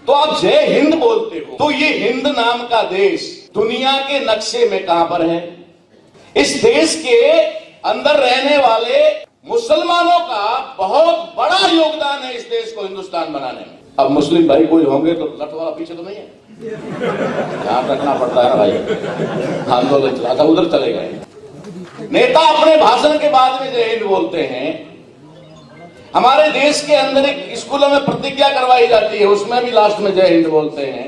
तो आप जय हिंद बोलते हो, तो ये हिंद नाम का देश दुनिया के नक्शे में कहां पर है? इस देश के अंदर रहने वाले मुसलमानों का बहुत बड़ा योगदान है इस देश को हिंदुस्तान बनाने में। अब मुस्लिम भाई कोई होंगे तो लट वाला पीछे तो नहीं है, ध्यान रखना पड़ता है ना भाई। आंदोलन चला था, उधर चले गए। नेता अपने भाषण के बाद में जय हिंद बोलते हैं। हमारे देश के अंदर एक स्कूलों में प्रतिज्ञा करवाई जाती है, उसमें भी लास्ट में जय हिंद बोलते हैं।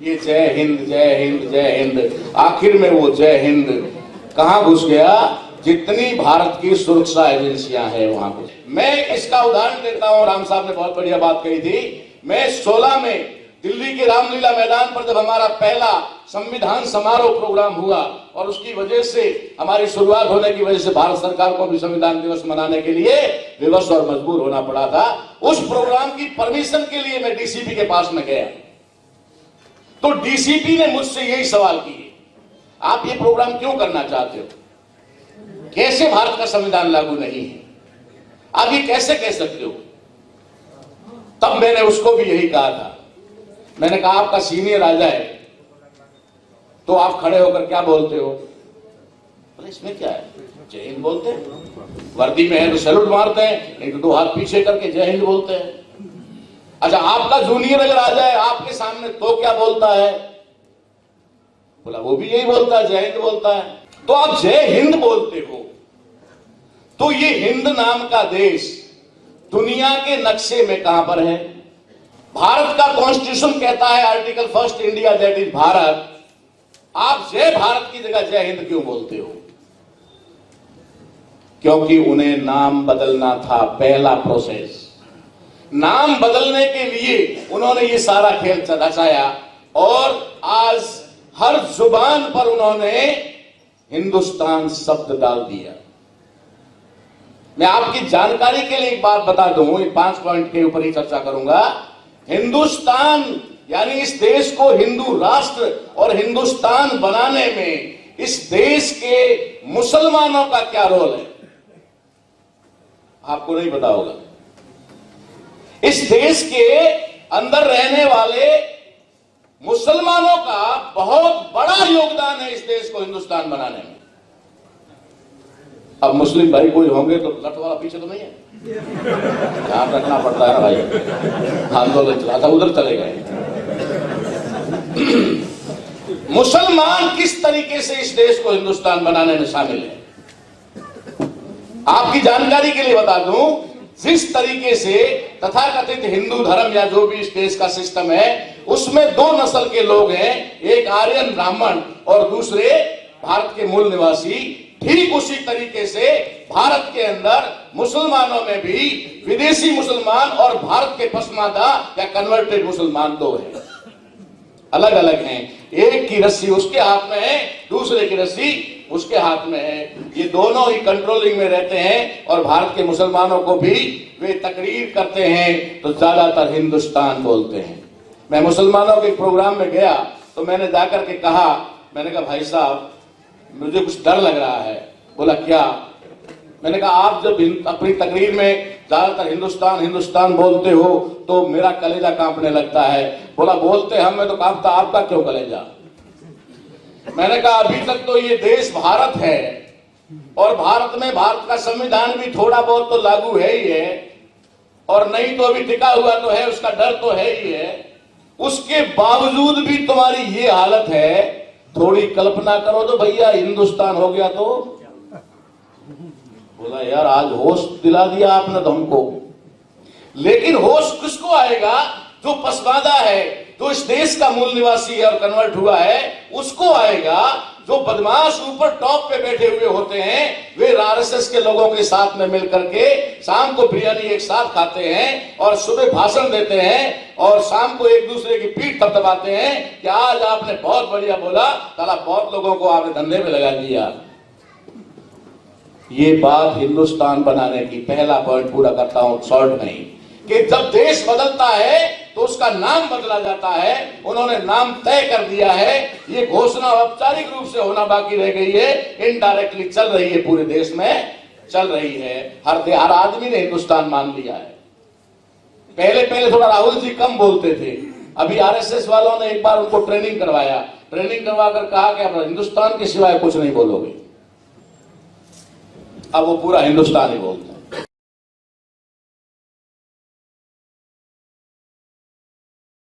ये जय हिंद जय हिंद जय हिंद, आखिर में वो जय हिंद कहां घुस गया? जितनी भारत की सुरक्षा एजेंसियां हैं वहां घुस। मैं इसका उदाहरण देता हूं, राम साहब ने बहुत बढ़िया बात कही थी। मैं 16 में दिल्ली के रामलीला मैदान पर जब हमारा पहला संविधान समारोह प्रोग्राम हुआ, और उसकी वजह से हमारी शुरुआत होने की वजह से भारत सरकार को भी संविधान दिवस मनाने के लिए विवश और मजबूर होना पड़ा था। उस प्रोग्राम की परमिशन के लिए मैं डीसीपी के पास में गया, तो डीसीपी ने मुझसे यही सवाल किए, आप ये प्रोग्राम क्यों करना चाहते हो? कैसे भारत का संविधान लागू नहीं है? आप ये कैसे कह सकते हो? तब मैंने उसको भी यही कहा था। मैंने कहा आपका सीनियर राजा है तो आप खड़े होकर क्या बोलते हो? बोले इसमें क्या है, जय हिंद बोलते हैं। वर्दी में है तो सैल्यूट मारते हैं, नहीं तो 2 हाथ पीछे करके जय हिंद बोलते हैं। अच्छा, आपका जूनियर अगर आ जाए आपके सामने तो क्या बोलता है? बोला वो भी यही बोलता है, जय हिंद बोलता है। तो आप जय हिंद बोलते हो, तो ये हिंद नाम का देश दुनिया के नक्शे में कहां पर है? भारत का कॉन्स्टिट्यूशन कहता है article 1 India that is Bharat. आप जय भारत की जगह जय हिंद क्यों बोलते हो? क्योंकि उन्हें नाम बदलना था, पहला प्रोसेस। नाम बदलने के लिए उन्होंने ये सारा खेल रचाया, और आज हर जुबान पर उन्होंने हिंदुस्तान शब्द डाल दिया। मैं आपकी जानकारी के लिए एक बात बता दूं, इन 5 पॉइंट के ऊपर ही चर्चा करूंगा। हिंदुस्तान यानी इस देश को हिंदू राष्ट्र और हिंदुस्तान बनाने में इस देश के मुसलमानों का क्या रोल है, आपको नहीं पता होगा। इस देश के अंदर रहने वाले मुसलमानों का बहुत बड़ा योगदान है इस देश को हिंदुस्तान बनाने में। अब मुस्लिम भाई कोई होंगे तो लट वाला पीछे तो नहीं है, ध्यान रखना पड़ता है ना भाई। आंदोलन चला था, उधर चले गए। मुसलमान किस तरीके से इस देश को हिंदुस्तान बनाने में शामिल है, आपकी जानकारी के लिए बता दूं। जिस तरीके से तथाकथित हिंदू धर्म या जो भी इस देश का सिस्टम है, उसमें 2 नस्ल के लोग हैं, एक आर्यन ब्राह्मण और दूसरे भारत के मूल निवासी। ठीक उसी तरीके से भारत के अंदर मुसलमानों में भी विदेशी मुसलमान और भारत के पसमानदा या कन्वर्टेड मुसलमान 2 हैं, अलग अलग हैं। एक की रस्सी उसके हाथ में है, दूसरे की रस्सी उसके हाथ में है। ये दोनों ही कंट्रोलिंग में रहते हैं, और भारत के मुसलमानों को भी वे तकरीर करते हैं तो ज्यादातर हिंदुस्तान बोलते हैं। मैं मुसलमानों के प्रोग्राम में गया तो मैंने जाकर के कहा, मैंने कहा भाई साहब मुझे कुछ डर लग रहा है। बोला क्या? मैंने कहा आप जब अपनी तकरीर में ज्यादातर हिंदुस्तान हिंदुस्तान बोलते हो तो मेरा कलेजा कांपने लगता है। बोला बोलते हम, मैं तो कांपता, आपका क्यों कलेजा? मैंने कहा अभी तक तो ये देश भारत है, और भारत में भारत का संविधान भी थोड़ा बहुत तो लागू है ही है, और नहीं तो अभी टिका हुआ तो है, उसका डर तो है ही है। उसके बावजूद भी तुम्हारी ये हालत है, थोड़ी कल्पना करो तो भैया हिंदुस्तान हो गया तो। बोला यार आज होश दिला दिया आपने तो हमको, लेकिन होश किसको आएगा? जो पसमानदा है, जो इस देश का मूल निवासी है और कन्वर्ट हुआ है, उसको आएगा। जो बदमाश ऊपर टॉप पे बैठे हुए होते हैं, वे आरएसएस के लोगों के साथ में मिलकर के शाम को बिरयानी एक साथ खाते हैं और सुबह भाषण देते हैं, और शाम को एक दूसरे की पीठ थपथपाते हैं कि आज आपने बहुत बढ़िया बोला, साला बहुत लोगों को आपने धंधे में लगा दिया। ये बात हिंदुस्तान बनाने की पहला पॉइंट पूरा करता हूं शॉर्ट में, कि जब देश बदलता है तो उसका नाम बदला जाता है। उन्होंने नाम तय कर दिया है, ये घोषणा औपचारिक रूप से होना बाकी रह गई है, इनडायरेक्टली चल रही है, पूरे देश में चल रही है। हर आदमी ने हिंदुस्तान मान लिया है। पहले थोड़ा राहुल जी कम बोलते थे, अभी आरएसएस वालों ने एक बार उनको ट्रेनिंग करवाया, ट्रेनिंग करवा कर कहा कि आप हिंदुस्तान के सिवाय कुछ नहीं बोलोगे। अब वो पूरा हिंदुस्तान ही बोलते।